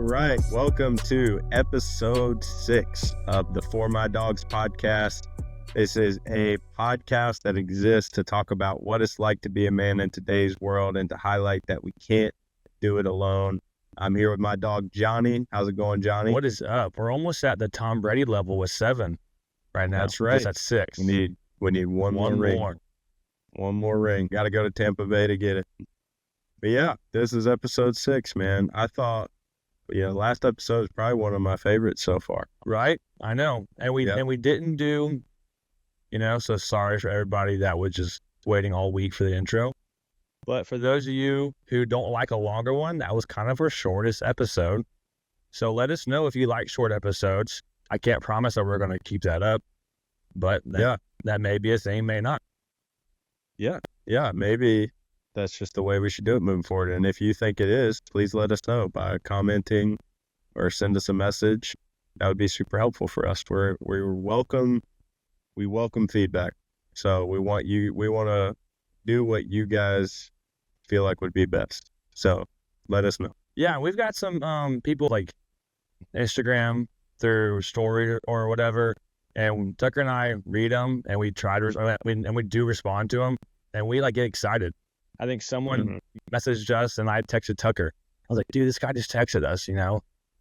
right. Welcome to episode 6 of the For My Dogs podcast. This is a podcast that exists to talk about what it's like to be a man in today's world and to highlight that we can't do it alone. I'm here with my dog, Johnny. How's it going, Johnny? What is up? We're almost at the Tom Brady level with 7 right now. That's right. That's 6. We need one more ring. One more ring. Got to go to Tampa Bay to get it. But yeah, this is episode 6, man. I thought, last episode is probably one of my favorites so far. Right? I know. And we didn't do, so sorry for everybody that was just waiting all week for the intro. But for those of you who don't like a longer one, that was kind of our shortest episode. So let us know if you like short episodes. I can't promise that we're going to keep that up, but that may be a thing, may not. Yeah, maybe that's just the way we should do it moving forward. And if you think it is, please let us know by commenting or send us a message. That would be super helpful for us. We welcome feedback. So we want to do what you guys feel like would be best. So let us know. Yeah, we've got some people like Instagram through story or whatever, and Tucker and I read them and we try to and we do respond to them, and we get excited. I think someone messaged us and I texted Tucker. I was like, dude, this guy just texted us, and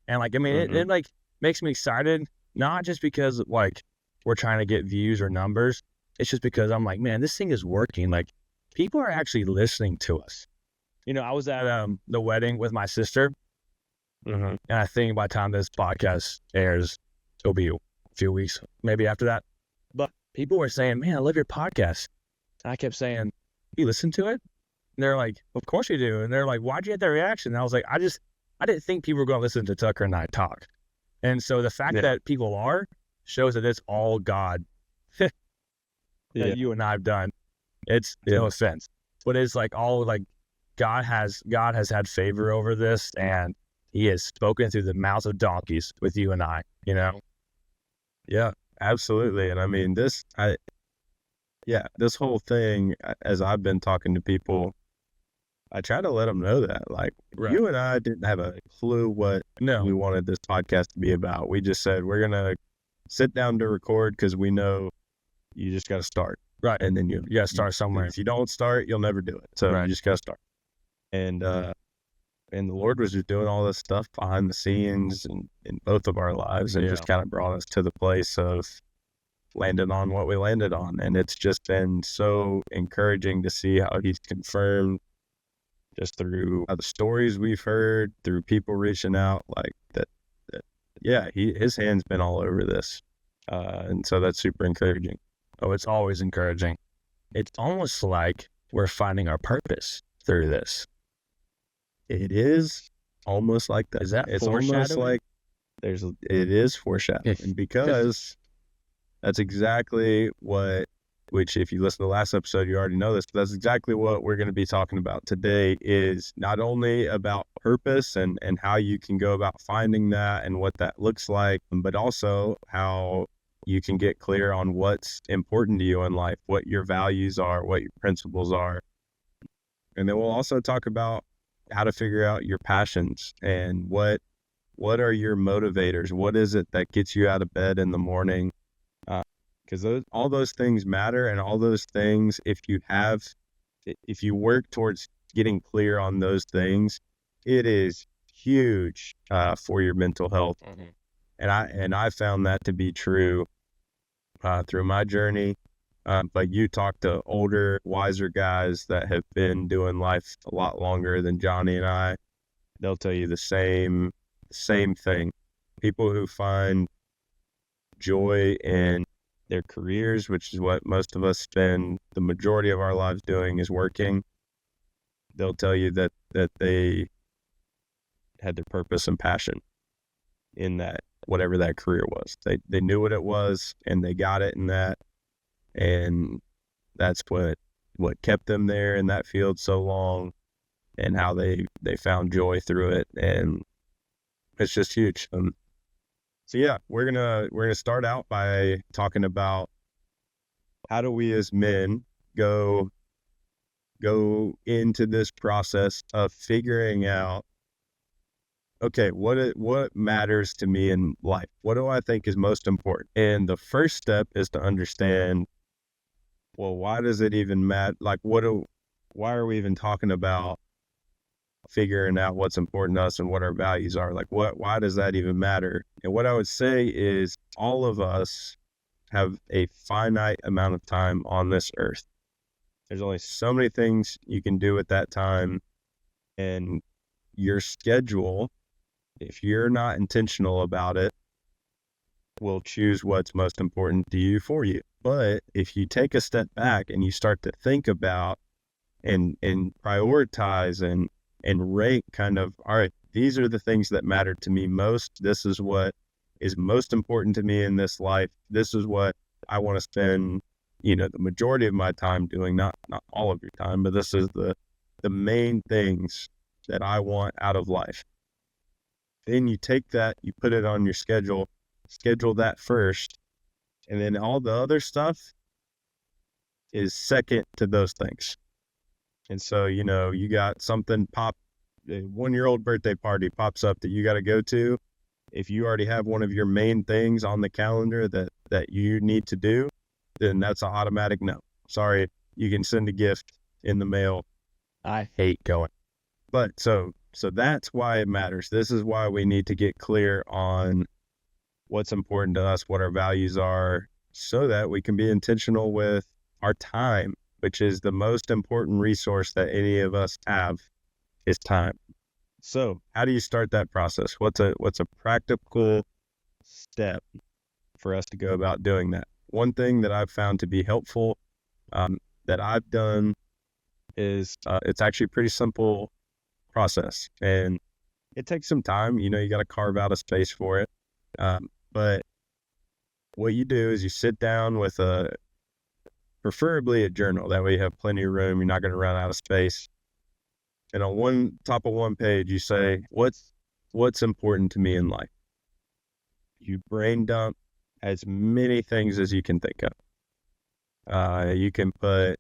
it makes me excited, not just because we're trying to get views or numbers. It's just because I'm like, man, this thing is working. People are actually listening to us. I was at the wedding with my sister, and I think by the time this podcast airs, it'll be a few weeks, maybe after that. But people were saying, man, I love your podcast. And I kept saying, you listen to it? And they're like, of course you do. And they're like, why'd you get that reaction? And I was like, I didn't think people were going to listen to Tucker and I talk. And so the fact that people are shows that it's all God that you and I have done. It's no offense, but it's God has had favor over this, and he has spoken through the mouths of donkeys with you and I, Yeah, absolutely. And I mean, this whole thing, as I've been talking to people, I try to let them know that, you and I didn't have a clue what we wanted this podcast to be about. We just said, we're going to sit down to record because we know you just got to start. Right. And then you got to start somewhere. If you don't start, you'll never do it. So you just got to start. And the Lord was just doing all this stuff behind the scenes and in both of our lives, and just kind of brought us to the place of landed on what we landed on. And it's just been so encouraging to see how he's confirmed just through the stories we've heard, through people reaching out his hand's been all over this. And so that's super encouraging. Oh, it's always encouraging. It's almost like we're finding our purpose through this. It is almost like that. Is that it's foreshadowing? Almost like it is foreshadowing because that's exactly which if you listen to the last episode, you already know this, but that's exactly what we're going to be talking about today, is not only about purpose and how you can go about finding that and what that looks like, but also how you can get clear on what's important to you in life, what your values are, what your principles are. And then we'll also talk about how to figure out your passions and what are your motivators? What is it that gets you out of bed in the morning? Because all those things matter, and all those things, if you work towards getting clear on those things, it is huge for your mental health. And I found that to be true through my journey. But you talk to older, wiser guys that have been doing life a lot longer than Johnny and I, they'll tell you the same thing. People who find joy in their careers, which is what most of us spend the majority of our lives doing, is working. They'll tell you that they had their purpose and passion in that, whatever that career was. They knew what it was, and they got it in that. And that's what kept them there in that field so long, and how they found joy through it. And it's just huge. So yeah, we're gonna start out by talking about how do we as men go into this process of figuring out okay, what matters to me in life? What do I think is most important? And the first step is to understand, well, why does it even matter? Like, why are we even talking about figuring out what's important to us and what our values are? Like, why does that even matter? And what I would say is all of us have a finite amount of time on this earth. There's only so many things you can do at that time, and your schedule, if you're not intentional about it, will choose what's most important to you for you. But if you take a step back and you start to think about and prioritize and rate kind of, all right, these are the things that matter to me most. This is what is most important to me in this life. This is what I want to spend, the majority of my time doing, not all of your time, but this is the main things that I want out of life. Then you take that, you put it on your schedule that first, and then all the other stuff is second to those things. And so, you got something a 1-year-old birthday party pops up that you got to go to. If you already have one of your main things on the calendar that you need to do, then that's an automatic no. Sorry, you can send a gift in the mail. I hate going. But so that's why it matters. This is why we need to get clear on what's important to us, what our values are, so that we can be intentional with our time, which is the most important resource that any of us have, is time. So how do you start that process? What's a practical step for us to go about doing that? One thing that I've found to be helpful that I've done is it's actually a pretty simple process, and it takes some time. You got to carve out a space for it. But what you do is you sit down with preferably a journal. That way you have plenty of room. You're not going to run out of space. And on top of one page, you say, what's important to me in life? You brain dump as many things as you can think of. You can put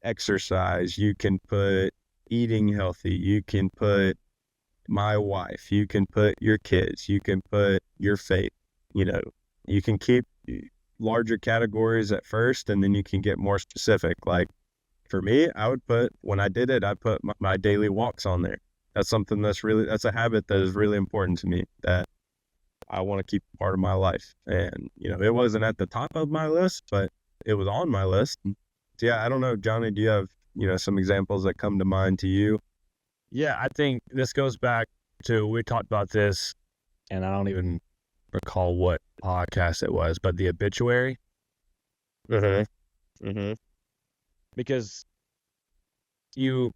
exercise. You can put eating healthy. You can put my wife. You can put your kids. You can put your faith. You can keep larger categories at first, and then you can get more specific. Like for me, when I did it, I put my daily walks on there. That's something that's a habit that is really important to me, that I want to keep part of my life. And, it wasn't at the top of my list, but it was on my list. So yeah, I don't know, Johnny, do you have, some examples that come to mind to you? Yeah, I think this goes back to, we talked about this, and I don't even recall what podcast it was, but the obituary. Because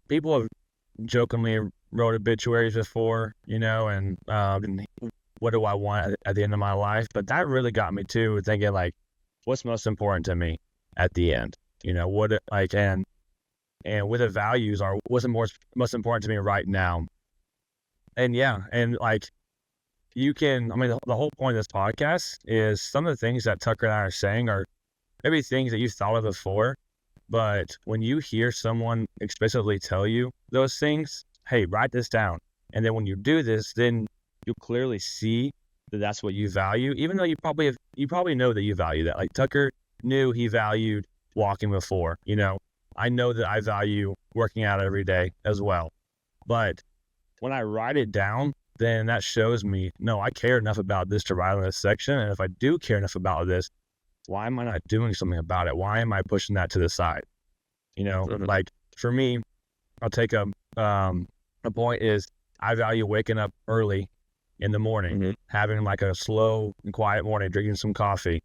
people have jokingly wrote obituaries before, and what do I want at the end of my life? But that really got me too, thinking like, what's most important to me at the end? And what the values are, what's most important to me right now. And yeah, and like the whole point of this podcast is some of the things that Tucker and I are saying are maybe things that you've thought of before, but when you hear someone explicitly tell you those things, hey, write this down. And then when you do this, then you'll clearly see that that's what you value, even though you probably know that you value that. Like Tucker knew he valued walking before, I know that I value working out every day as well. But when I write it down, then that shows me, no, I care enough about this to write on this section. And if I do care enough about this, why am I not doing something about it? Why am I pushing that to the side? Like for me, I'll take a point is I value waking up early in the morning, having like a slow and quiet morning, drinking some coffee.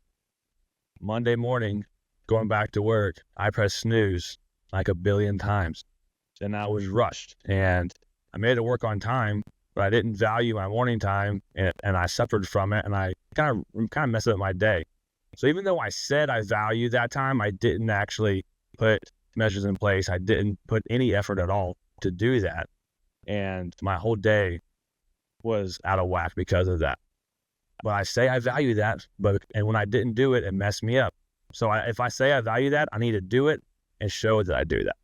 Monday morning, going back to work, I pressed snooze like a billion times. Then I was rushed, and I made it work on time, but I didn't value my morning time, and I suffered from it, and I kind of messed up my day. So even though I said I value that time, I didn't actually put measures in place. I didn't put any effort at all to do that, and my whole day was out of whack because of that. But I say I value that, and when I didn't do it, it messed me up. So if I say I value that, I need to do it and show that I do that,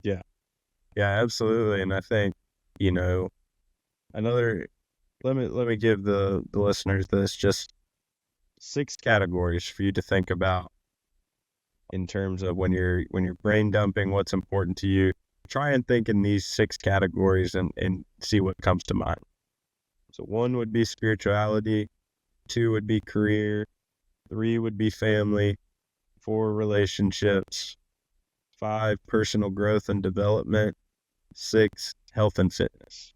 Yeah. Yeah, absolutely. And I think, you know, another, let me give the listeners this, just 6 categories for you to think about in terms of when you're brain dumping what's important to you. Try and think in these 6 categories and see what comes to mind. So 1 would be spirituality, 2 would be career, 3 would be family, 4 relationships, 5 personal growth and development, 6 health and fitness.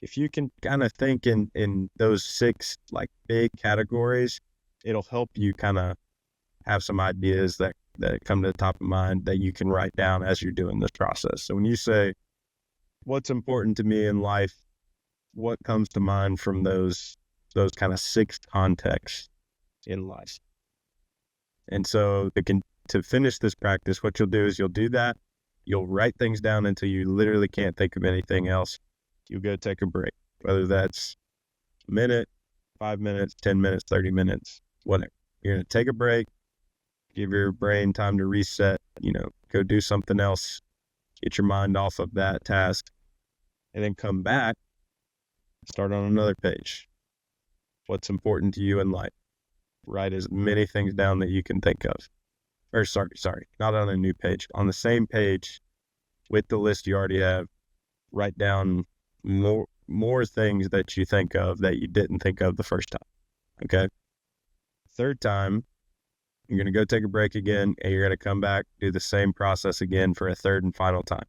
If you can kind of think in those 6 like big categories, it'll help you kind of have some ideas that come to the top of mind that you can write down as you're doing this process. So when you say, what's important to me in life, what comes to mind from those kind of 6 contexts in life? And so to finish this practice, what you'll do is you'll do that. You'll write things down until you literally can't think of anything else. You'll go take a break, whether that's a minute, 5 minutes, 10 minutes, 30 minutes, whatever. You're going to take a break, give your brain time to reset, go do something else, get your mind off of that task, and then come back, start on another page. What's important to you in life? Write as many things down that you can think of. Or sorry, not on a new page. On the same page with the list you already have, write down more things that you think of that you didn't think of the first time. Okay? Third time, you're going to go take a break again, and you're going to come back, do the same process again for a third and final time.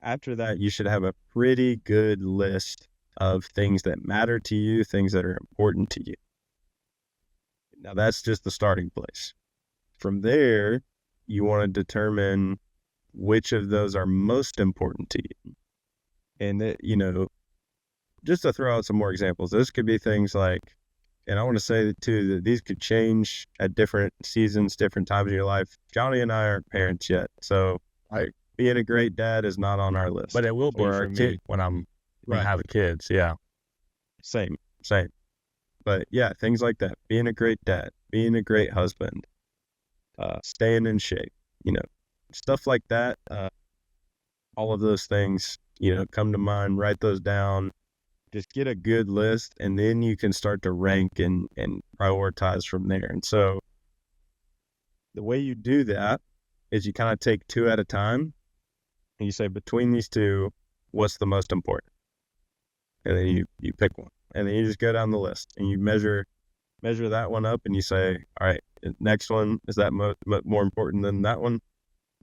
After that, you should have a pretty good list of things that matter to you, things that are important to you. Now, that's just the starting place. From there, you want to determine which of those are most important to you. And that, just to throw out some more examples, this could be things like, and I want to say too, that these could change at different seasons, different times of your life. Johnny and I aren't parents yet, so being a great dad is not on our list. But it will be for me when I have kids. Yeah. Same. But yeah, things like that. Being a great dad, being a great husband, staying in shape, stuff like that. All of those things, come to mind, write those down, just get a good list, and then you can start to rank and prioritize from there. And so the way you do that is you kind of take 2 at a time and you say, between these 2, what's the most important? And then you pick one, and then you just go down the list and you measure that one up, and you say, all right, next one, is that more important than that one?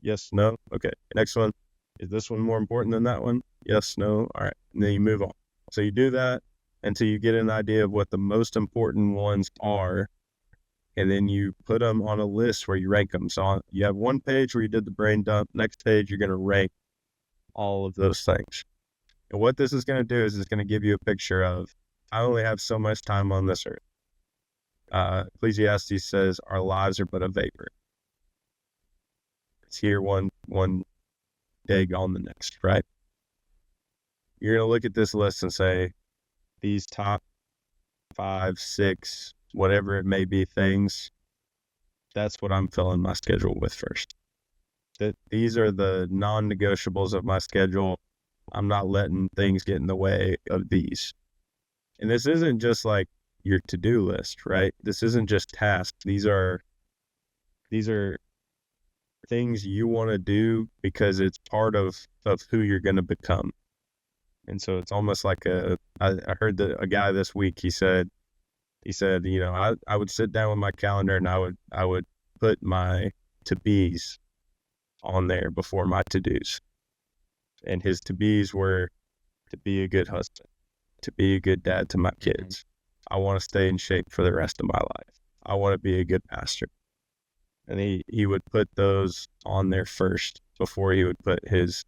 Yes, no. Okay. Next one, is this one more important than that one? Yes, no. All right. And then you move on. So you do that until you get an idea of what the most important ones are, and then you put them on a list where you rank them. So you have one page where you did the brain dump. Next page, you're going to rank all of those things. And what this is going to do is it's going to give you a picture of, I only have so much time on this earth. Ecclesiastes says our lives are but a vapor. It's here one day, gone the next, right? You're going to look at this list and say, these top 5, 6, whatever it may be things, that's what I'm filling my schedule with first. That these are the non-negotiables of my schedule. I'm not letting things get in the way of these. And this isn't just like your to-do list, right? This isn't just tasks. These are things you want to do because it's part of who you're going to become. And so it's almost like I heard a guy this week, he said, I would sit down with my calendar and I would put my to-bes on there before my to-dos. And his to-bes were to be a good husband, to be a good dad to my kids. I want to stay in shape for the rest of my life. I want to be a good pastor. And he would put those on there first before he would put his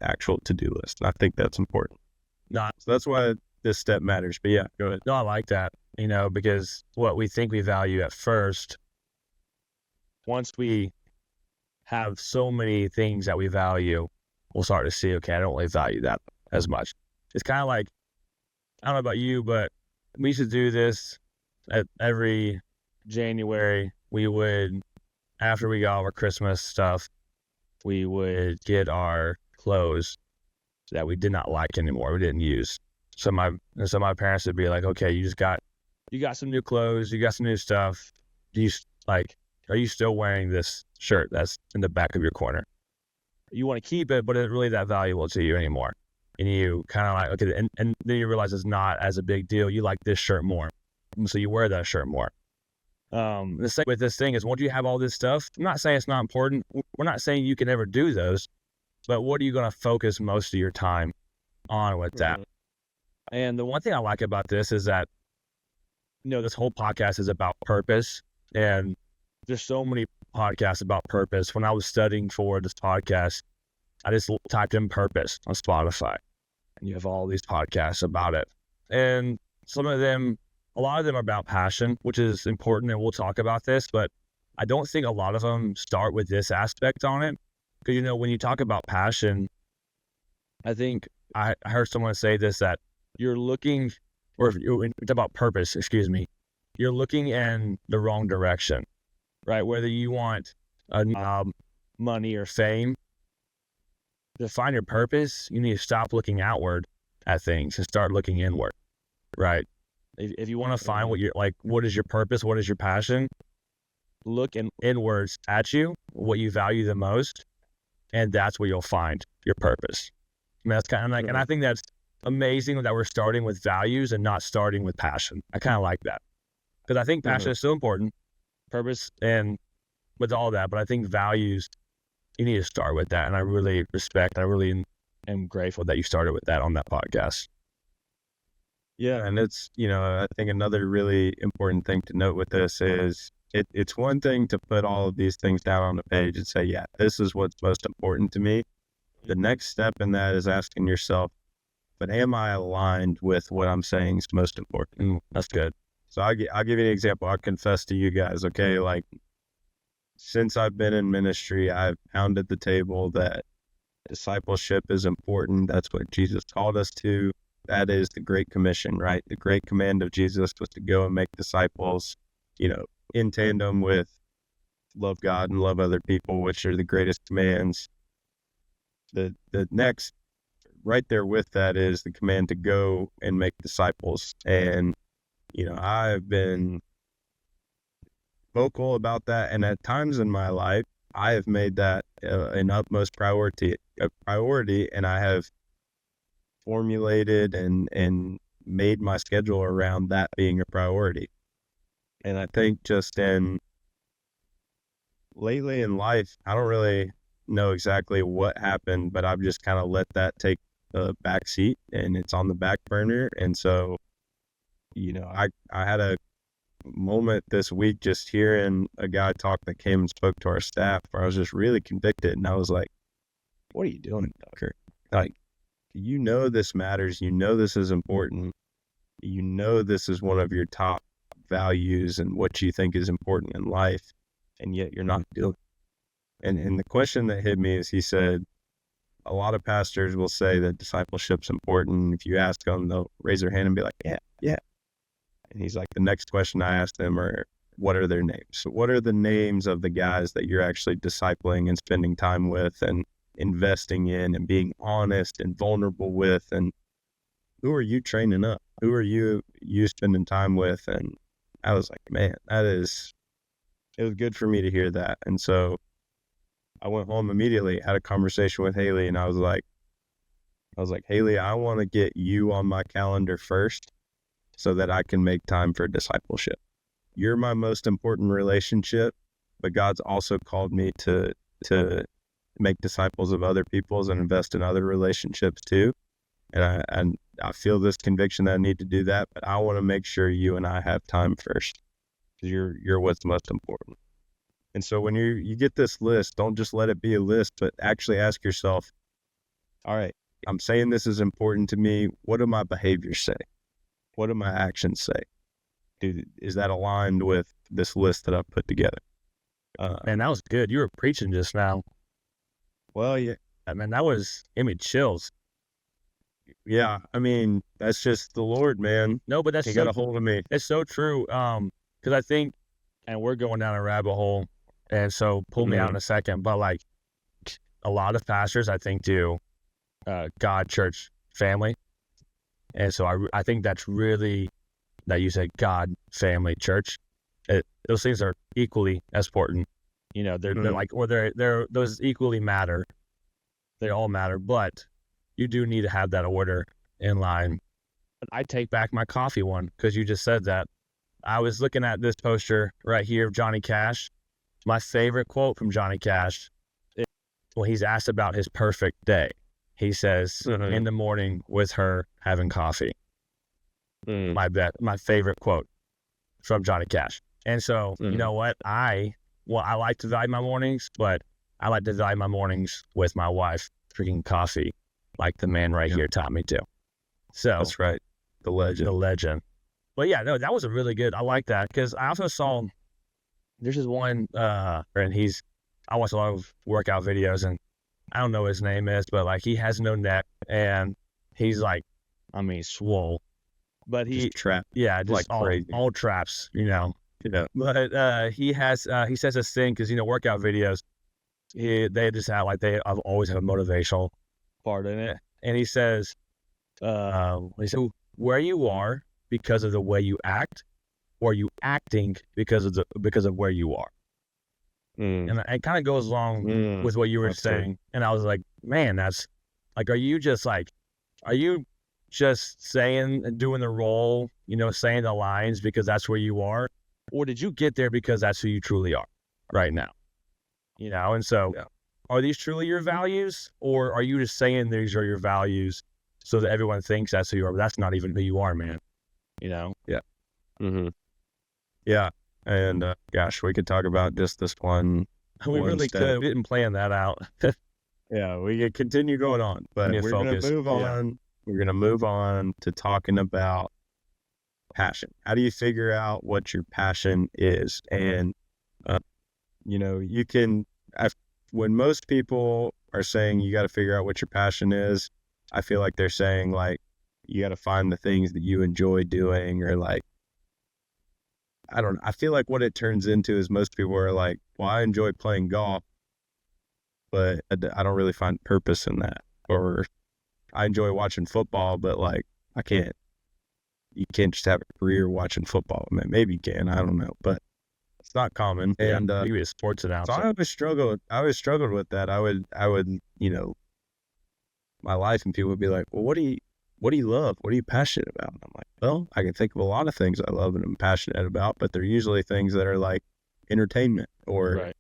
actual to-do list. And I think that's important. So that's why this step matters. But yeah, go ahead. No, I like that, because what we think we value at first, once we have so many things that we value, we'll start to see, okay, I don't really value that as much. It's kind of like, I don't know about you, but we used to do this at every January. We would, after we got all our Christmas stuff, we would get our clothes that we did not like anymore. We didn't use. So my parents would be like, okay, you got some new clothes, you got some new stuff. Are you still wearing this shirt that's in the back of your corner? You want to keep it, but it's really that valuable to you anymore. And you kind of like, okay, and then you realize it's not as a big deal. You like this shirt more. And so you wear that shirt more. The same with this thing is, once you have all this stuff, I'm not saying it's not important. We're not saying you can never do those, but what are you going to focus most of your time on with that? And the one thing I like about this is that, this whole podcast is about purpose, and there's so many podcasts about purpose. When I was studying for this podcast, I just typed in purpose on Spotify, and you have all these podcasts about it. And a lot of them are about passion, which is important, and we'll talk about this, but I don't think a lot of them start with this aspect on it. Because, when you talk about passion, I think I heard someone say this, that you're looking, or if it's about purpose, you're looking in the wrong direction, right? Whether you want money or fame, to find your purpose, you need to stop looking outward at things and start looking inward, right? If you want to find what is your purpose, what is your passion, look inwards at you, what you value the most, and that's where you'll find your purpose. I mean, that's kind of like, and I think that's amazing that we're starting with values and not starting with passion. I kind of like that, because I think passion is so important, purpose, and with all that, but I think values, you need to start with that. And I really am grateful that you started with that on that podcast. Yeah, and it's, I think another really important thing to note with this is it's one thing to put all of these things down on the page and say, yeah, this is what's most important to me. The next step in that is asking yourself, but am I aligned with what I'm saying is most important? That's good. So I'll give you an example. I'll confess to you guys, okay? Like, since I've been in ministry, I've pounded the table that discipleship is important. That's what Jesus called us to. That is the Great Commission, right? The great command of Jesus was to go and make disciples, in tandem with love God and love other people, which are the greatest commands. The next, right there with that, is the command to go and make disciples. And, I've been vocal about that. And at times in my life, I have made that an utmost priority, and I have formulated and made my schedule around that being a priority. And I think just lately in life, I don't really know exactly what happened, but I've just kind of let that take a back seat, and it's on the back burner. And so, I had a moment this week just hearing a guy talk that came and spoke to our staff, where I was just really convicted, and I was like, what are you doing, Tucker? Like, this matters, this is important, this is one of your top values and what you think is important in life, and yet you're not doing it. And the question that hit me is, he said, a lot of pastors will say that discipleship's important. If you ask them, they'll raise their hand and be like, yeah. And he's like, the next question I asked them are, what are their names? So what are the names of the guys that you're actually discipling and spending time with and investing in and being honest and vulnerable with? And who are you training up? Who are you spending time with? And I was like, man, it was good for me to hear that. And so I went home immediately, had a conversation with Haley, and I was like, Haley, I want to get you on my calendar first so that I can make time for discipleship. You're my most important relationship, but God's also called me to make disciples of other people's and invest in other relationships too. And I feel this conviction that I need to do that, but I want to make sure you and I have time first, because you're what's most important. And so when you get this list, don't just let it be a list, but actually ask yourself, all right, I'm saying this is important to me. What do my behaviors say? What do my actions say? Is that aligned with this list that I've put together? Man, that was good. You were preaching just now. Well, yeah. Man, that was, gave me chills. Yeah, I mean, that's just the Lord, man. No, but that's He got a hold of me. It's so true. Because I think, and we're going down a rabbit hole, and so pull me out in a second, but like a lot of pastors, I think, do God, church, family. And so I think that's really, that you said God, family, church. Those things are equally as important. You know, they're like, or they're those equally matter. They all matter, but you do need to have that order in line. I take back my coffee one because you just said that. I was looking at this poster right here of Johnny Cash. My favorite quote from Johnny Cash is when he's asked about his perfect day. He says, in the morning with her having coffee. My favorite quote from Johnny Cash. And so, you know what? I like to value my mornings, but I like to value my mornings with my wife drinking coffee, like the man right here taught me to. So that's right. The legend. But yeah, no, that was a really good. I like that because I also saw there's this one, and I watch a lot of workout videos, and I don't know what his name is, but like he has no neck, and he's like, I mean, swole, but he trapped. Yeah, just like all traps, you know. Yeah. But he says this thing because workout videos, they just have I've always have a motivational part in it, and he says, where you are because of the way you act, or are you acting because of where you are? And it kind of goes along with what you were saying. And I was like, man, that's like, are you just saying and doing the role, saying the lines because that's where you are? Or did you get there because that's who you truly are right now? And so are these truly your values, or are you just saying these are your values so that everyone thinks that's who you are, but that's not even who you are, man? Yeah. Yeah. And gosh, we could talk about just this one. We really could. We didn't plan that out. Yeah, we could continue going on, but we're going to move on. Yeah. We're going to move on to talking about passion. How do you figure out what your passion is? And, you can, when most people are saying you got to figure out what your passion is, I feel like they're saying like, you got to find the things that you enjoy doing, or like, I don't know. I feel like what it turns into is most people are like, well, I enjoy playing golf, but I don't really find purpose in that. Or I enjoy watching football, but like, you can't just have a career watching football. I mean, maybe you can, I don't know, but it's not common. Yeah, and you be a sports announcer. So I always struggled with that. I would, my life, and people would be like, well, what do you love? What are you passionate about? And I'm like, well, I can think of a lot of things I love and I'm passionate about, but they're usually things that are like entertainment or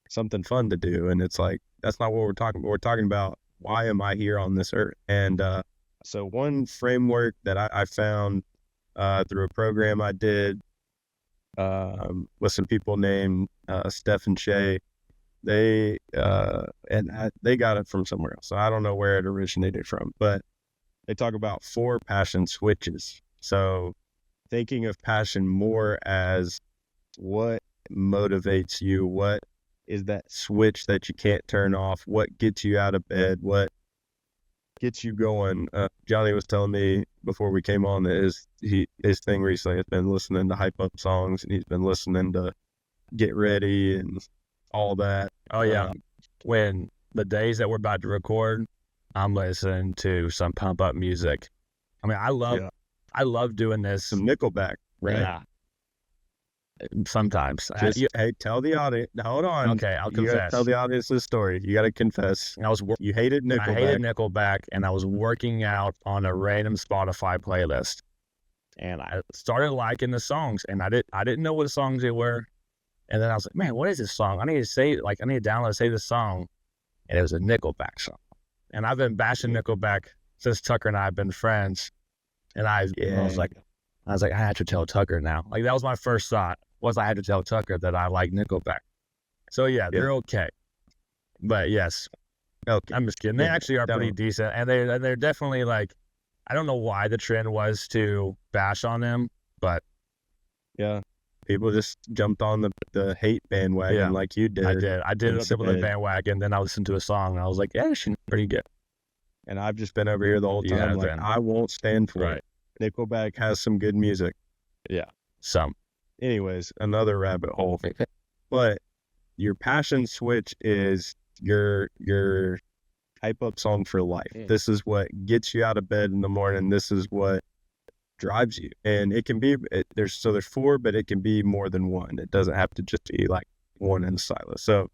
something fun to do. And it's like, that's not what we're talking about. We're talking about, why am I here on this earth? And so one framework that I found through a program I did with some people named Steph and Shay, they got it from somewhere else. So I don't know where it originated from, but they talk about 4 passion switches. So thinking of passion more as what motivates you, what is that switch that you can't turn off, what gets you out of bed, what gets you going. Johnny was telling me before we came on that his thing recently has been listening to hype up songs, and he's been listening to Get Ready and all that. Oh yeah. When the days that we're about to record, I'm listening to some pump up music. I mean, I love doing this. Some Nickelback, right? Yeah. Sometimes. Hey, tell the audience. Hold on. Okay, I'll confess. You gotta tell the audience the story. You got to confess. You hated Nickelback. I hated Nickelback, and I was working out on a random Spotify playlist, and I started liking the songs, and I didn't know what songs they were, and then I was like, man, what is this song? I need to download and save this song, and it was a Nickelback song. And I've been bashing Nickelback since Tucker and I have been friends. And I was like, I had to tell Tucker now. Like, that was my first thought, was I had to tell Tucker that I like Nickelback. So yeah, they're okay. But yes, okay. I'm just kidding. They actually are pretty decent. And they're definitely like, I don't know why the trend was to bash on them, but yeah. People just jumped on the hate bandwagon like you did. I did jump on the bandwagon. Then I listened to a song and I was like, yeah, she's pretty good. And I've just been over here the whole time. Like, I won't stand for it. Nickelback has some good music. Yeah. Some. Anyways, another rabbit hole. But your passion switch is your hype up song for life. Mm. This is what gets you out of bed in the morning. This is what drives you. And it can be, there's 4, but it can be more than one. It doesn't have to just be like one in a silo. So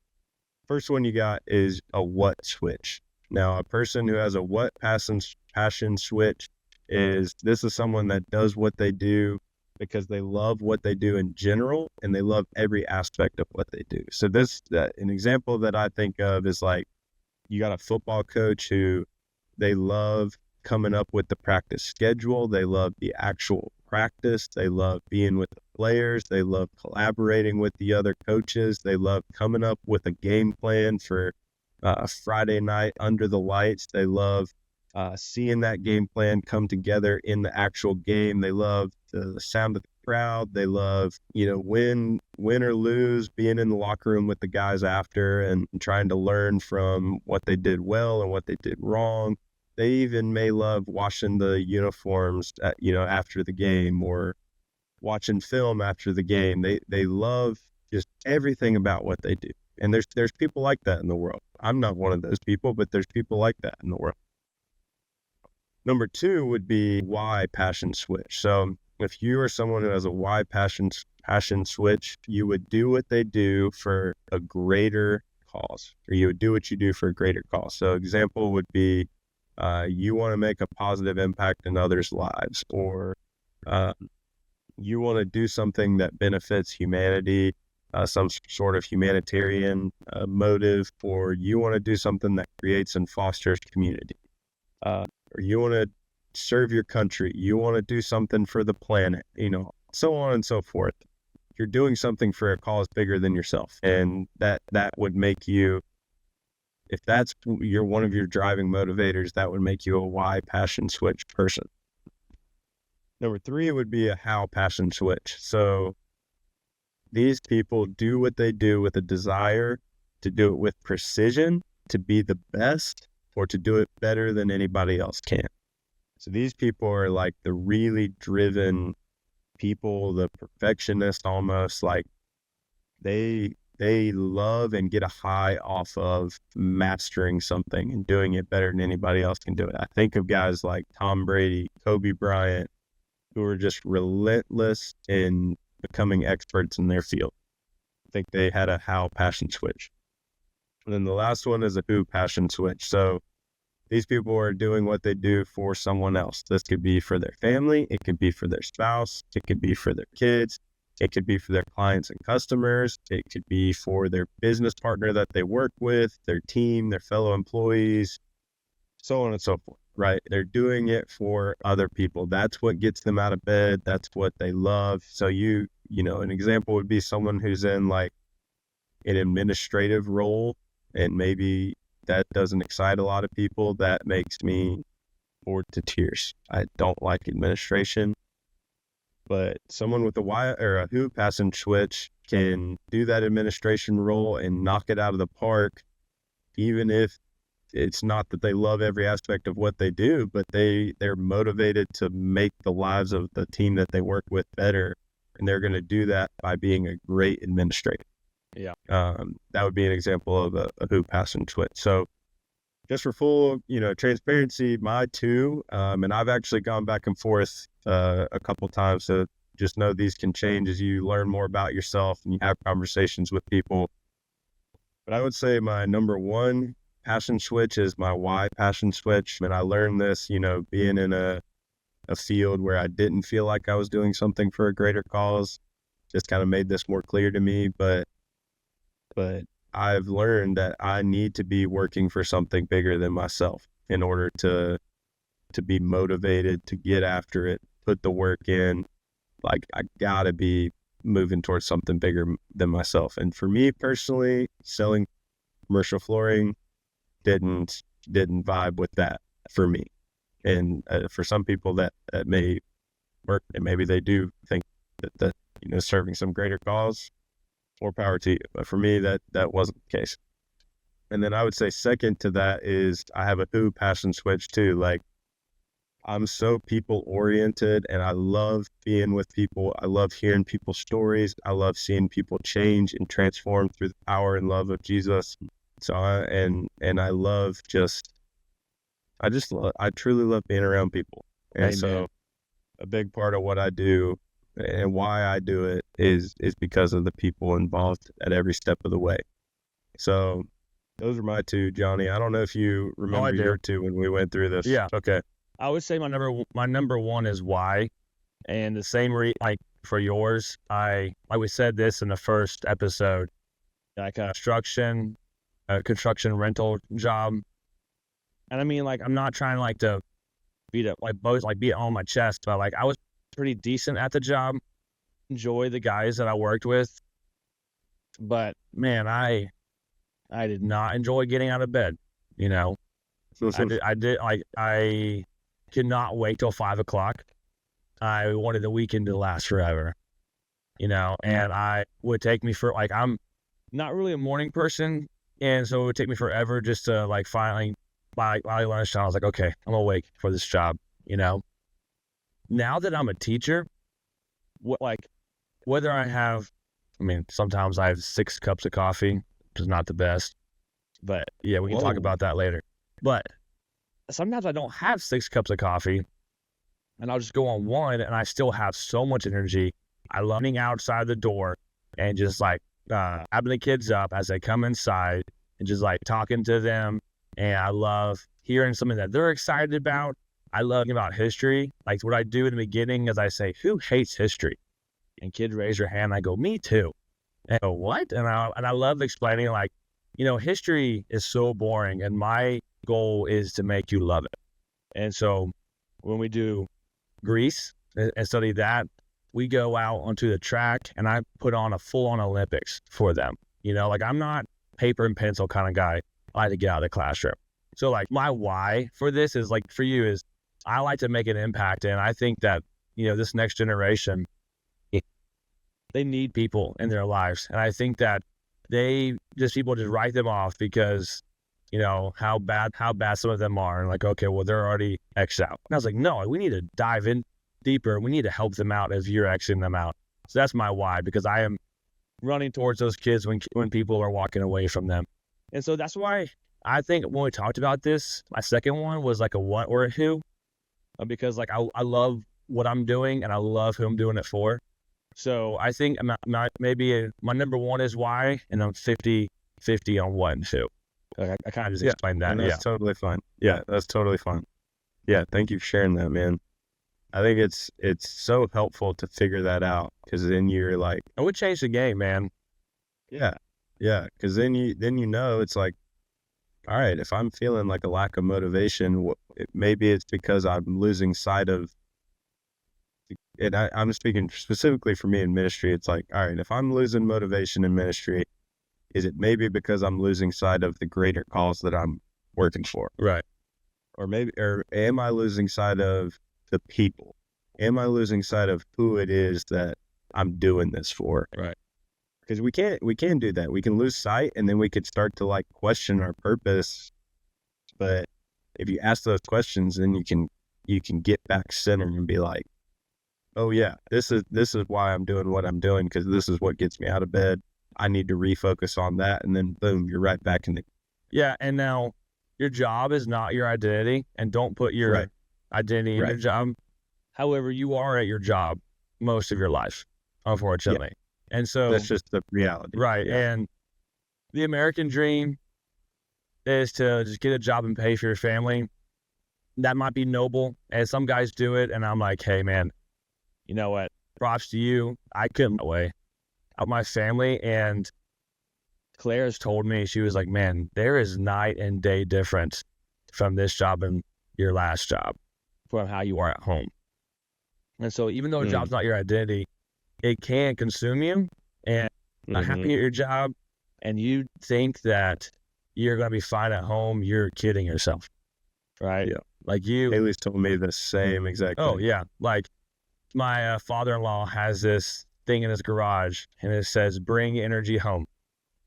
first one you got is a what switch. Now, a person who has a what passion switch is someone that does what they do because they love what they do in general, and they love every aspect of what they do. So an example that I think of is like, you got a football coach who they love coming up with the practice schedule. They love the actual practice. They love being with the players. They love collaborating with the other coaches. They love coming up with a game plan for Friday night under the lights. They love seeing that game plan come together in the actual game. They love the sound of the crowd. They love, win or lose, being in the locker room with the guys after and trying to learn from what they did well and what they did wrong. They even may love washing the uniforms, after the game, or watching film after the game. They love just everything about what they do. And there's people like that in the world. I'm not one of those people, but there's people like that in the world. Number 2 would be why passion switch. So if you are someone who has a why passion switch, you would do what they do for a greater cause, or you would do what you do for a greater cause. So example would be, you want to make a positive impact in others' lives, or you want to do something that benefits humanity, some sort of humanitarian motive, or you want to do something that creates and fosters community, or you want to serve your country, you want to do something for the planet, so on and so forth. You're doing something for a cause bigger than yourself, and that would make you, if that's one of your driving motivators, that would make you a why passion switch person. Number 3 would be a how passion switch. So these people do what they do with a desire to do it with precision, to be the best, or to do it better than anybody else can. So these people are like the really driven people, the perfectionist almost, like they love and get a high off of mastering something and doing it better than anybody else can do it. I think of guys like Tom Brady, Kobe Bryant, who are just relentless in becoming experts in their field. I think they had a how passion switch. And then the last one is a who passion switch. So these people are doing what they do for someone else. This could be for their family. It could be for their spouse. It could be for their kids. It could be for their clients and customers. It could be for their business partner that they work with, their team, their fellow employees, so on and so forth, right? They're doing it for other people. That's what gets them out of bed. That's what they love. So an example would be someone who's in like an administrative role, and maybe that doesn't excite a lot of people. That makes me bored to tears. I don't like administration. But someone with a why or a who passion switch can do that administration role and knock it out of the park, even if it's not that they love every aspect of what they do, but they're motivated to make the lives of the team that they work with better. And they're going to do that by being a great administrator. Yeah. That would be an example of a who passion switch. So just for full, transparency, my 2, and I've actually gone back and forth a couple times, so just know these can change as you learn more about yourself and you have conversations with people. But I would say my number 1 passion switch is my why passion switch. And I learned this, being in a field where I didn't feel like I was doing something for a greater cause, just kind of made this more clear to me. But I've learned that I need to be working for something bigger than myself in order to be motivated, to get after it, put the work in. Like, I gotta be moving towards something bigger than myself. And for me personally, selling commercial flooring didn't vibe with that for me. And for some people that may work, and maybe they do think that serving some greater cause, more power to you. But for me, that wasn't the case. And then I would say second to that is I have a who passion switch too. Like, I'm so people oriented, and I love being with people. I love hearing people's stories. I love seeing people change and transform through the power and love of Jesus. So I love just I truly love being around people. And Amen. so a big part of what I do and why I do it is because of the people involved at every step of the way. So those are my two, Johnny. I don't know if you remember your two when we went through this. Yeah. Okay. I would say my number one is why, and the same like for yours. Like we said this in the first episode, like a construction rental job, and I mean, like, I'm not trying like to beat it on my chest, but like I was pretty decent at the job, enjoy the guys that I worked with, but man, I did not enjoy getting out of bed. You know, I could not wait till 5 o'clock. I wanted the weekend to last forever, you know, and I would take me for like, I'm not really a morning person. And so it would take me forever just to like finally by lunchtime, I was like, okay, I'm awake for this job, you know. Now that I'm a teacher, whether I have, I mean, sometimes I have 6 cups of coffee, which is not the best, but yeah, we can talk about that later. But sometimes I don't have 6 cups of coffee and I'll just go on one and I still have so much energy. I love being outside the door and just like having the kids up as they come inside and just like talking to them. And I love hearing something that they're excited about. I love hearing about history. Like what I do in the beginning is I say, who hates history? And kids raise their hand. I go, me too. And I go, what? And I love explaining, like, you know, history is so boring and my goal is to make you love it. And so when we do Greece and study that, we go out onto the track and I put on a full-on Olympics for them. You know, like I'm not paper and pencil kind of guy. I like to get out of the classroom. So like my why for this is like for you is I like to make an impact. And I think that, you know, this next generation, they need people in their lives. And I think that people just write them off because, you know, how bad some of them are. And like, okay, well, they're already X'd out. And I was like, no, we need to dive in deeper. We need to help them out as you're X'ing them out. So that's my why, because I am running towards those kids when people are walking away from them. And so that's why I think when we talked about this, my second one was like a what or a who, because like I love what I'm doing and I love who I'm doing it for. So I think maybe my number one is why, and I'm 50-50 on what and who. I kind of just explained that. That's totally fine. Yeah, that's totally fine. Yeah, thank you for sharing that, man. I think it's so helpful to figure that out, because then you're like, it would change the game, man. Yeah, because then you know it's like, all right, if I'm feeling like a lack of motivation, maybe it's because I'm losing sight of. And I'm speaking specifically for me in ministry. It's like, all right, if I'm losing motivation in ministry, is it maybe because I'm losing sight of the greater cause that I'm working for? Right. Or am I losing sight of the people? Am I losing sight of who it is that I'm doing this for? Right. Because we can do that. We can lose sight, and then we could start to like question our purpose. But if you ask those questions, then you can get back centered and be like, oh yeah, this is why I'm doing what I'm doing, because this is what gets me out of bed. I need to refocus on that, and then boom, you're right back in the. Yeah, and now your job is not your identity, and don't put your identity in your job. However, you are at your job most of your life, unfortunately. Yeah. And so that's just the reality. Right. Yeah. And the American dream is to just get a job and pay for your family. That might be noble, and some guys do it, and I'm like, hey man, you know what? Props to you. I couldn't that way. My family, and Claire has told me, she was like, man, there is night and day difference from this job and your last job from how you are at home. And so even though a job's not your identity, it can consume you, and not happy at your job, and you think that you're going to be fine at home, you're kidding yourself. Right? Yeah. Like Haley's told me the same exact thing. Oh, yeah. Like my father-in-law has this thing in his garage, and it says, bring energy home.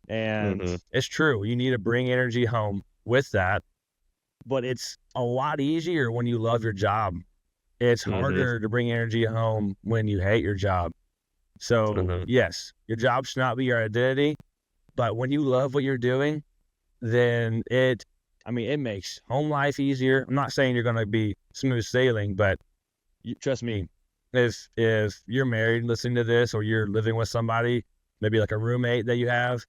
And it's true. You need to bring energy home with that. But it's a lot easier when you love your job. It's harder to bring energy home when you hate your job. So, yes, your job should not be your identity. But when you love what you're doing, then it I mean, it makes home life easier. I'm not saying you're going to be smooth sailing, but trust me, if you're married listening to this, or you're living with somebody, maybe like a roommate that you have,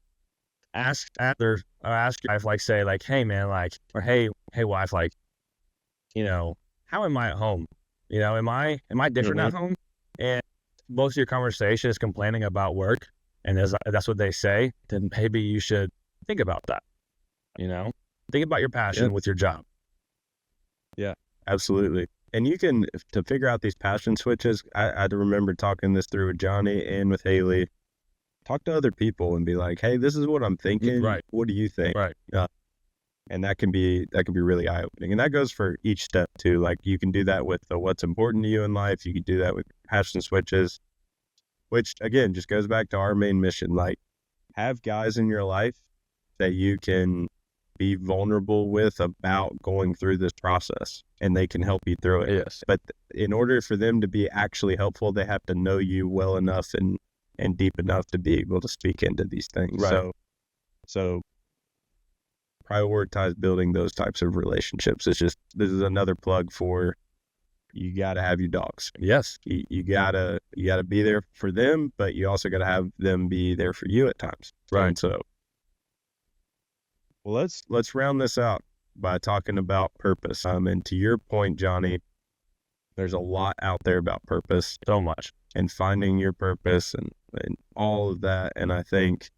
ask your wife, like, say, like, hey man, like, or hey wife, like, how am I at home? Am I different at home? And most of your conversation is complaining about work, and that's what they say, then maybe you should think about that. Think about your passion with your job. Yeah, absolutely. And you can, to figure out these passion switches, I remember talking this through with Johnny and with Haley. Talk to other people and be like, hey, this is what I'm thinking. Right. What do you think? Right. And that can be really eye-opening. And that goes for each step too. Like, you can do that with what's important to you in life. You can do that with passion switches, which again just goes back to our main mission. Like, have guys in your life that you can be vulnerable with about going through this process, and they can help you through it. Yes. But in order for them to be actually helpful, they have to know you well enough and deep enough to be able to speak into these things. Right. So prioritize building those types of relationships. This is another plug for, you got to have your dogs. Yes. You gotta be there for them, but you also got to have them be there for you at times. Right. And so, well, let's round this out by talking about purpose. And to your point, Johnny, there's a lot out there about purpose. So much. And finding your purpose and all of that. And I think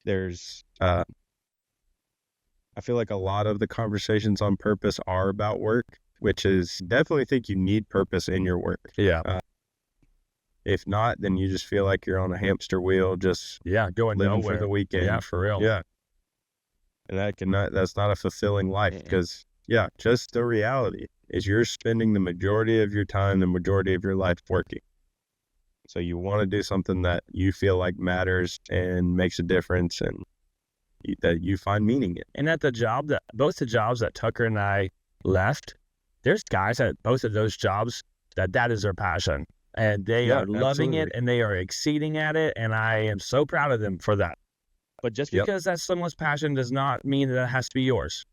there's, I feel like a lot of the conversations on purpose are about work, which is, definitely think you need purpose in your work. Yeah. If not, then you just feel like you're on a hamster wheel, just going living nowhere for the weekend. Yeah, for real. Yeah. And that's not a fulfilling life, because just the reality is you're spending the majority of your time, the majority of your life working. So you want to do something that you feel like matters and makes a difference, and that you find meaning in. And at both the jobs that Tucker and I left, there's guys at both of those jobs that is their passion, and they are loving it, and they are exceeding at it. And I am so proud of them for that. But just because that's someone's passion does not mean that it has to be yours,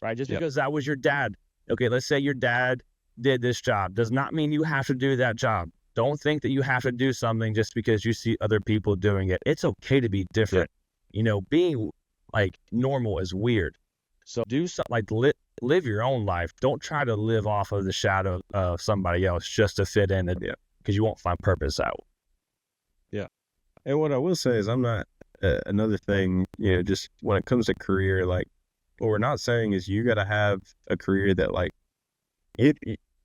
right? Just because that was your dad. Okay, let's say your dad did this job, does not mean you have to do that job. Don't think that you have to do something just because you see other people doing it. It's okay to be different. Being like normal is weird. So do something, like live your own life. Don't try to live off of the shadow of somebody else just to fit in, because you won't find purpose out. Yeah. And what I will say is, I'm not, another thing, just when it comes to career, like, what we're not saying is you got to have a career that, like,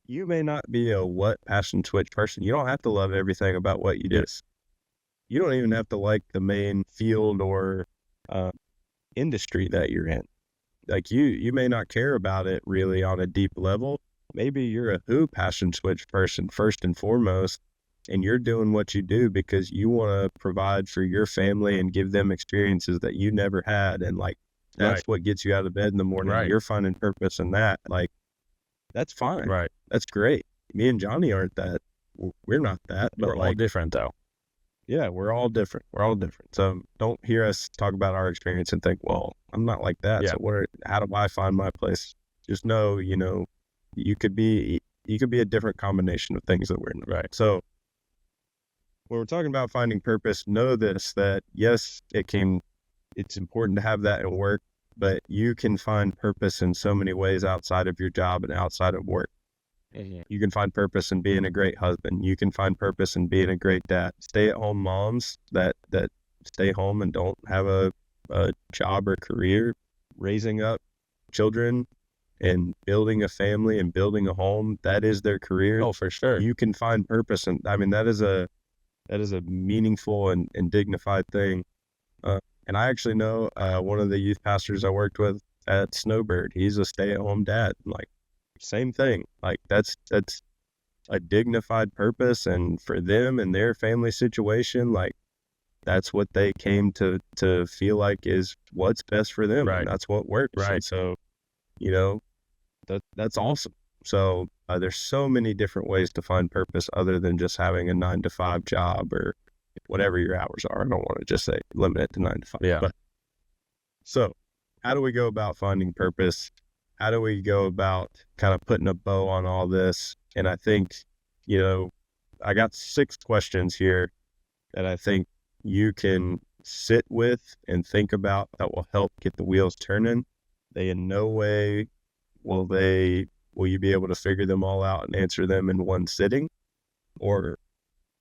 you may not be a passion switch person. You don't have to love everything about what you do. Yes. You don't even have to like the main field or industry that you're in. Like, you may not care about it really on a deep level. Maybe you're a passion switch person first and foremost, and you're doing what you do because you want to provide for your family and give them experiences that you never had. And like, that's what gets you out of bed in the morning. Right. You're finding purpose in that. Like, that's fine. Right. That's great. Me and Johnny aren't that. We're not that. But we're all different, though. Yeah, we're all different. So don't hear us talk about our experience and think, well, I'm not like that. Yeah. So how do I find my place? Just know, you could be a different combination of things that we're in. Right. So when we're talking about finding purpose, know this, that yes, it's important to have that in work, but you can find purpose in so many ways outside of your job and outside of work. Mm-hmm. You can find purpose in being a great husband. You can find purpose in being a great dad. Stay-at-home moms that stay home and don't have a job or career, raising up children and building a family and building a home, that is their career. Oh, for sure. You can find purpose, and I mean, that is a meaningful and dignified thing. And I actually know one of the youth pastors I worked with at Snowbird. He's a stay-at-home dad. Like, same thing. Like, that's a dignified purpose, and for them and their family situation, like, that's what they came to feel like is what's best for them. Right. And that's what works. Right. And so, that's awesome. So there's so many different ways to find purpose other than just having a 9-to-5 job or whatever your hours are. I don't want to just say limit it to 9 to 5. Yeah. But, so how do we go about finding purpose? How do we go about kind of putting a bow on all this? And I think, I got 6 questions here that I think you can sit with and think about that will help get the wheels turning. They in no way will you be able to figure them all out and answer them in one sitting or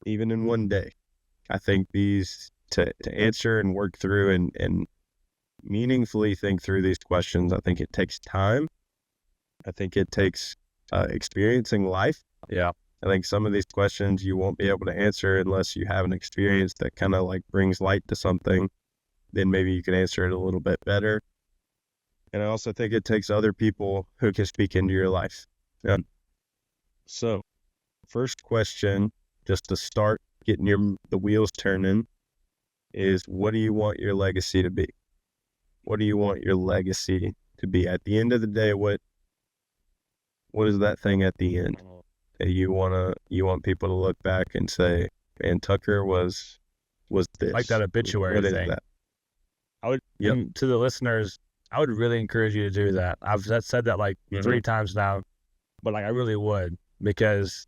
even in one day. I think these to answer and work through and meaningfully think through these questions, I think it takes time. I think it takes experiencing life. Yeah. I think some of these questions you won't be able to answer unless you have an experience that kind of like brings light to something. Then maybe you can answer it a little bit better. And I also think it takes other people who can speak into your life. Yeah. So, first question, just to start getting the wheels turning, is what do you want your legacy to be? What do you want your legacy to be? At the end of the day, what is that thing at the end? You want people to look back and say, man, Tucker was this. Like that obituary what thing. Is that? I would, to the listeners, I would really encourage you to do that. I've said that like 3 times now, but like I really would, because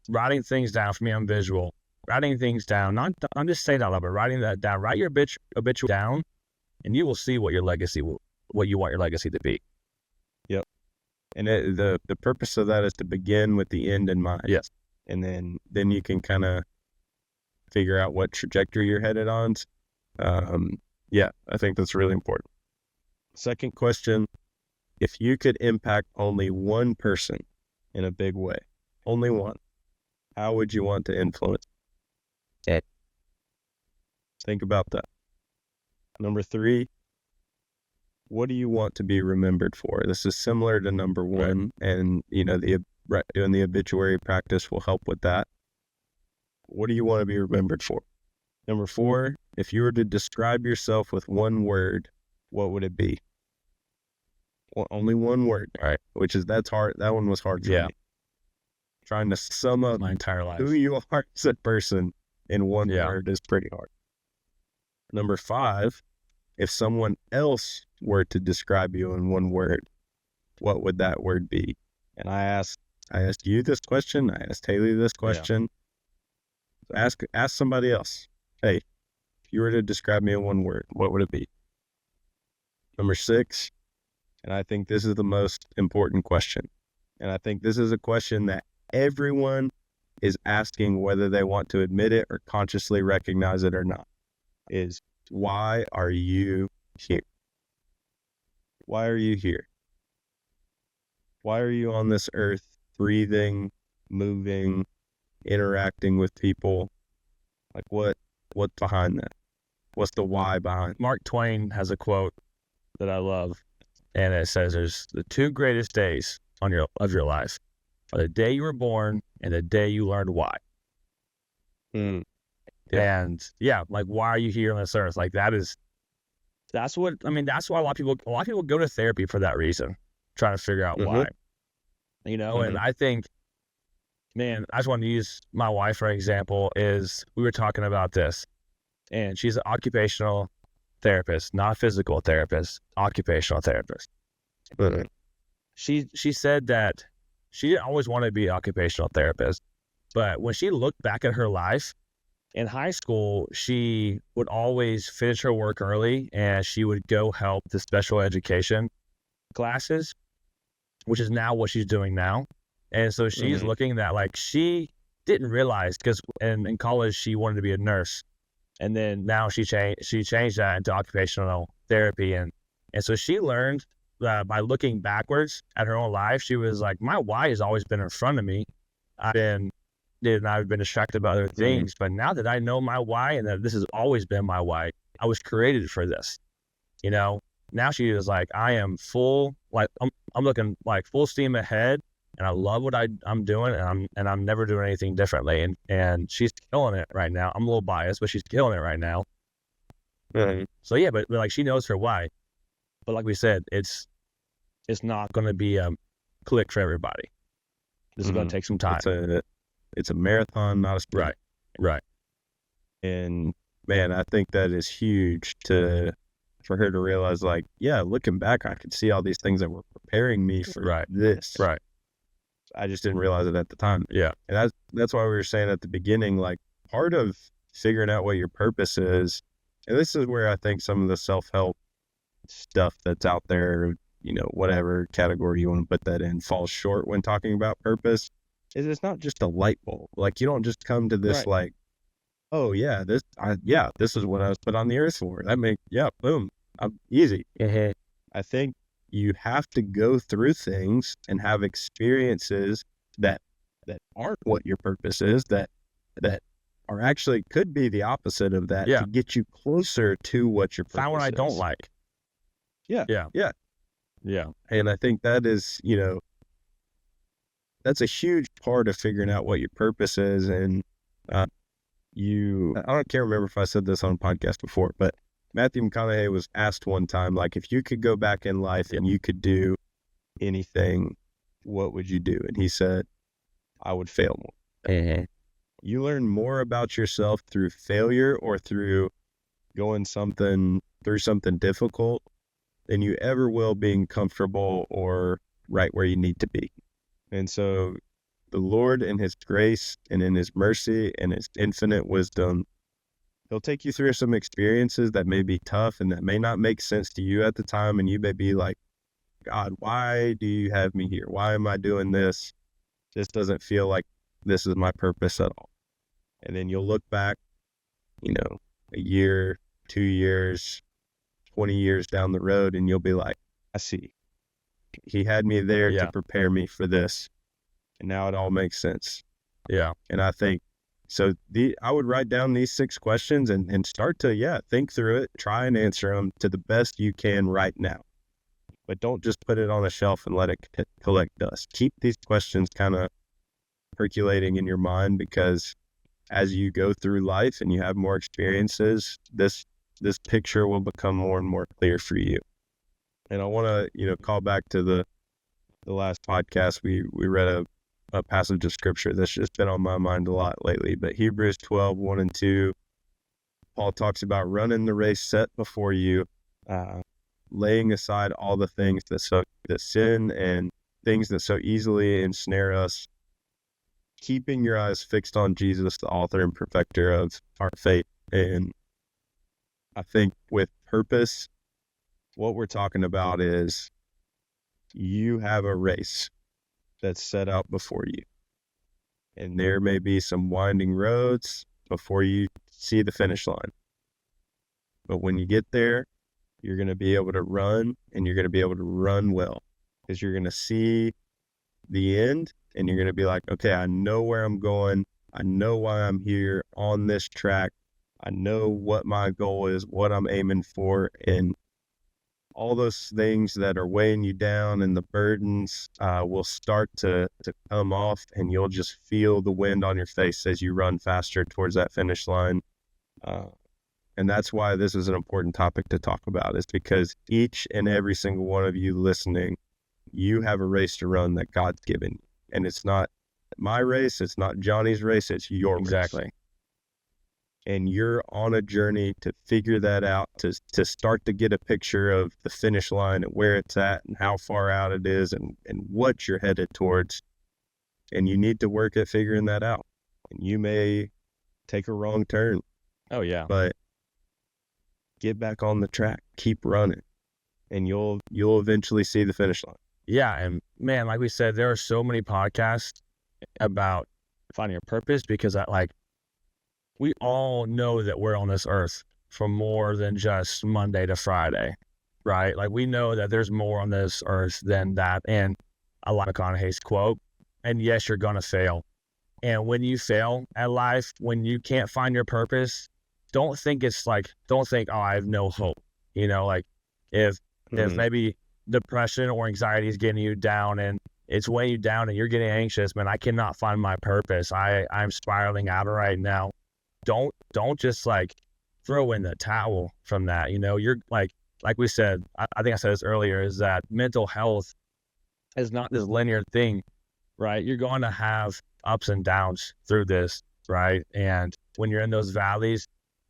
writing things down, for me, I'm visual. Writing things down, not just saying that out loud, but writing that down. Write your obituary down, and you will see what you want your legacy to be. Yep. And the purpose of that is to begin with the end in mind. Yes. And then you can kind of figure out what trajectory you're headed on. Yeah, I think that's really important. Second question, if you could impact only one person in a big way, only one, how would you want to influence? Think about that. Number 3, what do you want to be remembered for? This is similar to number 1, and doing the obituary practice will help with that. What do you want to be remembered for? Number 4, if you were to describe yourself with one word, what would it be? Well, only one word, right? That's hard. That one was hard for me. Trying to sum up my entire life, who you are as a person in one word is pretty hard. Number 5, if someone else were to describe you in one word, what would that word be? And I asked you this question. I asked Haley this question. So ask somebody else. Hey, if you were to describe me in one word, what would it be? Number 6, and I think this is the most important question, and I think this is a question that everyone is asking whether they want to admit it or consciously recognize it or not, is why are you here? Why are you here? Why are you on this earth breathing, moving, interacting with people? Like what's behind that? What's the why behind? Mark Twain has a quote that I love, and it says, "There's the 2 greatest days of your life are the day you were born and the day you learned why." And like, why are you here on this earth? Like that's why a lot of people go to therapy for that reason, trying to figure out why. And I think, man, I just want to use my wife for example. Is we were talking about this, and she's an occupational therapist, not a physical therapist, occupational therapist. She said that she didn't always want to be an occupational therapist, but when she looked back at her life in high school, she would always finish her work early and she would go help the special education classes, which is now what she's doing now. And so she's looking at like, she didn't realize, because in college she wanted to be a nurse, and then now she changed that into occupational therapy, and so she learned by looking backwards at her own life. She was like, my why has always been in front of me. I've been distracted by other things, but now that I know my why and that this has always been my why, I was created for this. Now she is like, I am full, like I'm looking like full steam ahead, and I love what I'm doing, and I'm never doing anything differently. And she's killing it right now. I'm a little biased, but she's killing it right now. So yeah, but like she knows her why. But like we said, it's not going to be a click for everybody. This is going to take some time. It's a marathon, not a sprint. Right. And man, I think that is huge to for her to realize, like, yeah, looking back, I could see all these things that were preparing me for this. Right. I just didn't realize it at the time. Yeah. And that's why we were saying at the beginning, like, part of figuring out what your purpose is, and this is where I think some of the self-help stuff that's out there, whatever category you want to put that in, falls short when talking about purpose, is it's not just a light bulb. Like, you don't just come to this like, oh yeah, this is what I was put on the earth for. Boom, I'm easy. I think you have to go through things and have experiences that aren't what your purpose is, that are actually could be the opposite of that, to get you closer to what your purpose is. Find what I don't like. Yeah. And I think that is, that's a huge part of figuring out what your purpose is. And I can't remember if I said this on a podcast before, but Matthew McConaughey was asked one time, like, if you could go back in life and you could do anything, what would you do? And he said, I would fail more. You learn more about yourself through failure or through going through something difficult than you ever will being comfortable or right where you need to be. And so the Lord, in his grace and in his mercy and his infinite wisdom, he'll take you through some experiences that may be tough and that may not make sense to you at the time. And you may be like, God, why do you have me here? Why am I doing this? This doesn't feel like this is my purpose at all. And then you'll look back, a year, 2 years, 20 years down the road, and you'll be like, I see. He had me there to prepare me for this. And now it all makes sense. Yeah. And I think, so I would write down these 6 questions and start to, think through it, try and answer them to the best you can right now. But don't just put it on a shelf and let it collect dust. Keep these questions kind of percolating in your mind, because as you go through life and you have more experiences, this picture will become more and more clear for you. And I want to, call back to the last podcast. We read a passage of scripture that's just been on my mind a lot lately, but Hebrews 12, 1 and 2, Paul talks about running the race set before you, laying aside all the things that sin and things that so easily ensnare us, keeping your eyes fixed on Jesus, the author and perfecter of our faith. And I think with purpose, what we're talking about is you have a race that's set out before you. And there may be some winding roads before you see the finish line. But when you get there, you're going to be able to run, and you're going to be able to run well, because you're going to see the end, and you're going to be like, okay, I know where I'm going. I know why I'm here on this track. I know what my goal is, what I'm aiming for, and all those things that are weighing you down and the burdens will start to come off, and you'll just feel the wind on your face as you run faster towards that finish line. And that's why this is an important topic to talk about, is because each and every single one of you listening, you have a race to run that God's given you. And it's not my race, it's not Johnny's race, it's your race. And you're on a journey to figure that out, to start to get a picture of the finish line and where it's at and how far out it is and what you're headed towards. And you need to work at figuring that out. And you may take a wrong turn. Oh, yeah. But get back on the track, keep running, and you'll eventually see the finish line. Yeah. And man, like we said, there are so many podcasts about finding your purpose, because we all know that we're on this earth for more than just Monday to Friday, right? Like, we know that there's more on this earth than that. And I like McConaughey's quote, and yes, you're going to fail. And when you fail at life, when you can't find your purpose, don't think, oh, I have no hope. If maybe depression or anxiety is getting you down and it's weighing you down and you're getting anxious, man, I cannot find my purpose. I'm spiraling out right now. Don't just throw in the towel from that. You're like we said, I think I said this earlier, is that mental health is not this linear thing, right? You're going to have ups and downs through this, right? And when you're in those valleys,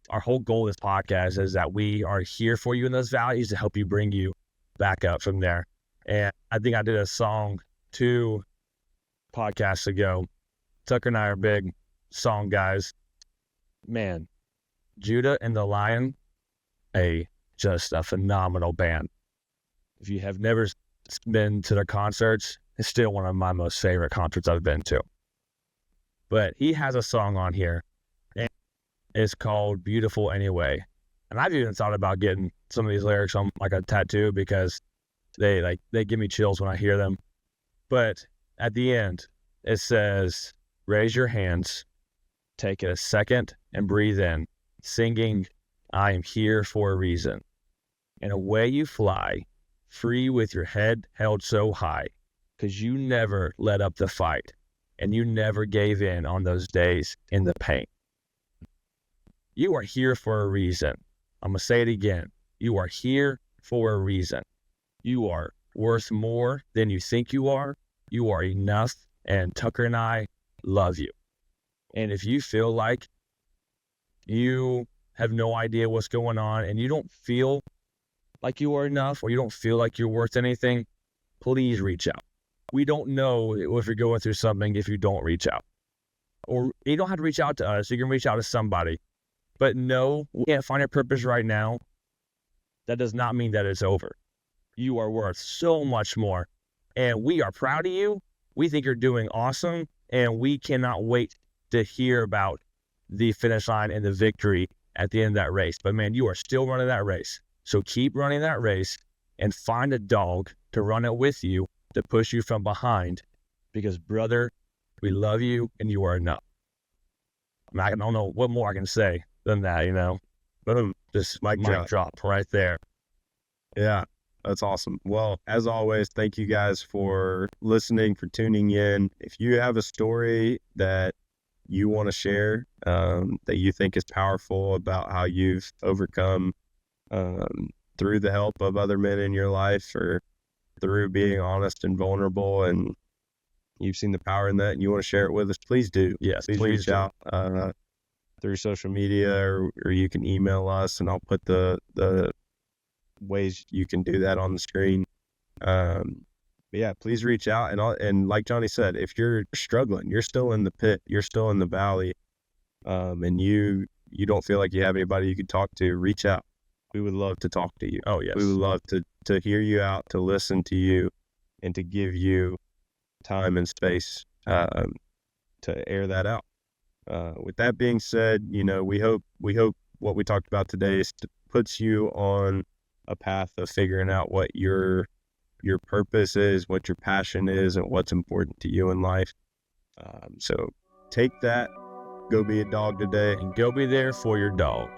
our whole goal of this podcast is that we are here for you in those valleys to help you bring you back up from there. And I think I did a song 2 podcasts ago. Tucker and I are big song guys. Man, Judah and the Lion, just a phenomenal band. If you have never been to their concerts, it's still one of my most favorite concerts I've been to. But he has a song on here, and it's called Beautiful Anyway. And I've even thought about getting some of these lyrics on like a tattoo because they give me chills when I hear them. But at the end, it says, raise your hands, take it a second and breathe in, singing, I am here for a reason. And away you fly, free with your head held so high, 'cause you never let up the fight, and you never gave in on those days in the pain. You are here for a reason. I'm going to say it again. You are here for a reason. You are worth more than you think you are. You are enough, and Tucker and I love you. And if you feel like you have no idea what's going on and you don't feel like you are enough or you don't feel like you're worth anything, please reach out. We don't know if you're going through something if you don't reach out. Or you don't have to reach out to us. You can reach out to somebody. But no, we can't find your purpose right now. That does not mean that it's over. You are worth so much more. And we are proud of you. We think you're doing awesome. And we cannot wait to hear about the finish line and the victory at the end of that race. But man, you are still running that race. So keep running that race and find a dog to run it with you to push you from behind. Because brother, we love you and you are enough. I don't know what more I can say than that, Boom. Just mic drop right there. Yeah, that's awesome. Well, as always, thank you guys for listening, for tuning in. If you have a story that you want to share, that you think is powerful about how you've overcome through the help of other men in your life or through being honest and vulnerable, and you've seen the power in that and you want to share it with us, please do. Yes, please reach out through social media or you can email us, and I'll put the ways you can do that on the screen. But yeah, please reach out. And like Johnny said, if you're struggling, you're still in the pit, you're still in the valley, and you don't feel like you have anybody you could talk to, reach out. We would love to talk to you. Oh, yes. We would love to hear you out, to listen to you, and to give you time and space to air that out. With that being said, we hope what we talked about today puts you on a path of figuring out what your purpose is, what your passion is, and what's important to you in life. So take that, go be a dog today, and go be there for your dog.